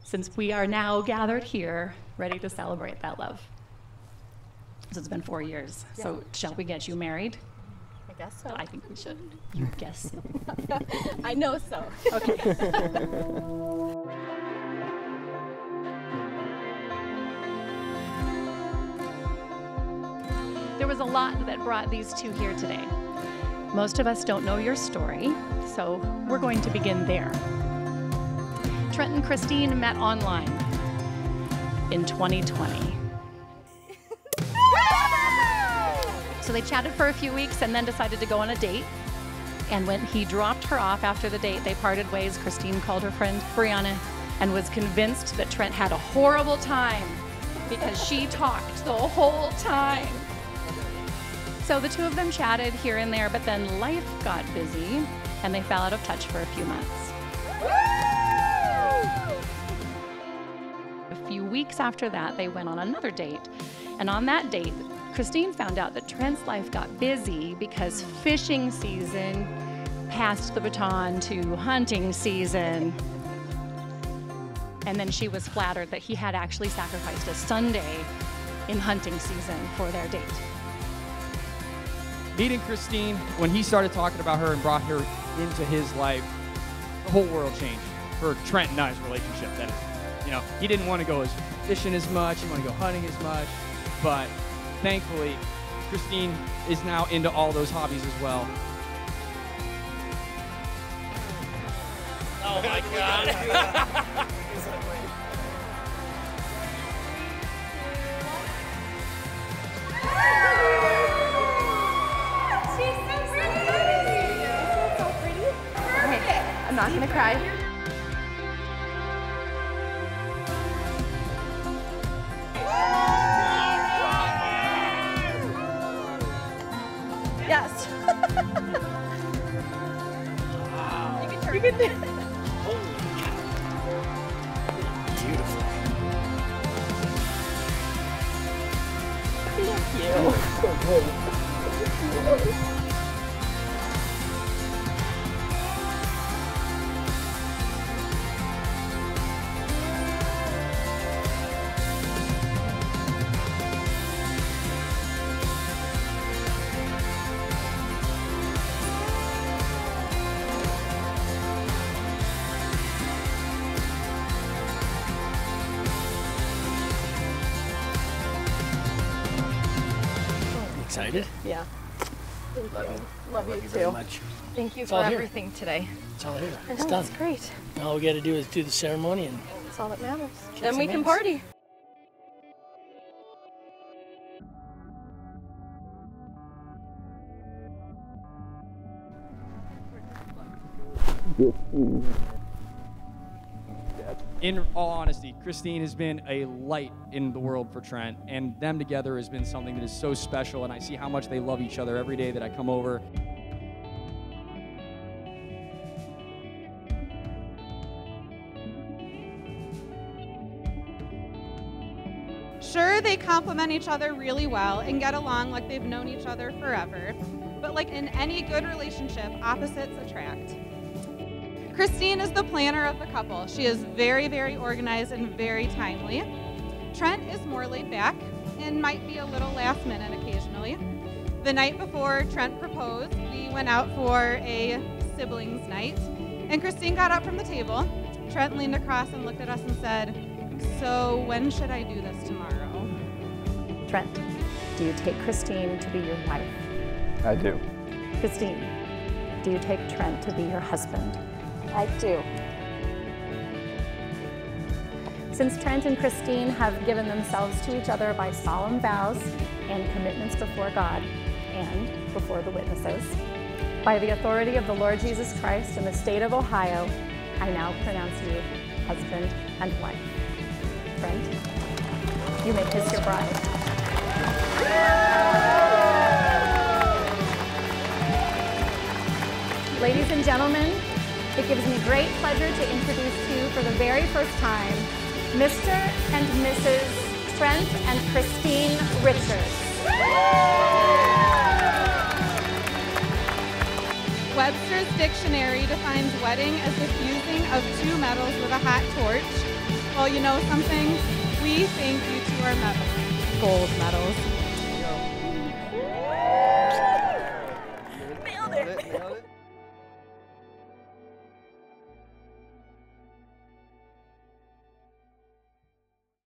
since we are now gathered here, ready to celebrate that love. So it's been 4 years. Yeah. So shall we get you married? I guess so. I think we should. You guess so. I know so. Okay. There was a lot that brought these two here today. Most of us don't know your story, so we're going to begin there. Trent and Kristine met online in 2020. So they chatted for a few weeks and then decided to go on a date. And when he dropped her off after the date, they parted ways. Kristine called her friend Brianna and was convinced that Trent had a horrible time because she talked the whole time. So the two of them chatted here and there, but then life got busy and they fell out of touch for a few months. A few weeks after that, they went on another date. And on that date, Kristine found out that Trent's life got busy because fishing season passed the baton to hunting season. And then she was flattered that he had actually sacrificed a Sunday in hunting season for their date. Meeting Kristine, when he started talking about her and brought her into his life, the whole world changed for Trent and I's relationship. That is, you know, he didn't want to go fishing as much, he didn't want to go hunting as much, but thankfully, Kristine is now into all those hobbies as well. Oh my God. I'm not gonna cry. Yes. Wow. You can turn. You can do it. Holy cow. Beautiful. Thank you. Excited? Yeah. Love you. Love you very too. much. Thank you It's for all here. everything today. It's all here. I It's know, done. it's great. Now all we got to do is do the ceremony and That's all that matters. Kiss Then we and can dance. party. In all honesty, Kristine has been a light in the world for Trent, and them together has been something that is so special, and I see how much they love each other every day that I come over. Sure, they complement each other really well and get along like they've known each other forever, but like in any good relationship, opposites attract. Kristine is the planner of the couple. She is very, very organized and very timely. Trent is more laid back and might be a little last minute occasionally. The night before Trent proposed, we went out for a siblings night, and Kristine got up from the table. Trent leaned across and looked at us and said, "So when should I do this tomorrow?" Trent, do you take Kristine to be your wife? I do. Kristine, do you take Trent to be your husband? I do. Since Trent and Kristine have given themselves to each other by solemn vows and commitments before God and before the witnesses, by the authority of the Lord Jesus Christ in the state of Ohio, I now pronounce you husband and wife. Trent, you may kiss your bride. Ladies and gentlemen, it gives me great pleasure to introduce to you for the very first time, Mr. and Mrs. Trent and Kristine Richards. Webster's dictionary defines wedding as the fusing of two metals with a hot torch. Well, you know something? We thank you to our medals. Gold medals.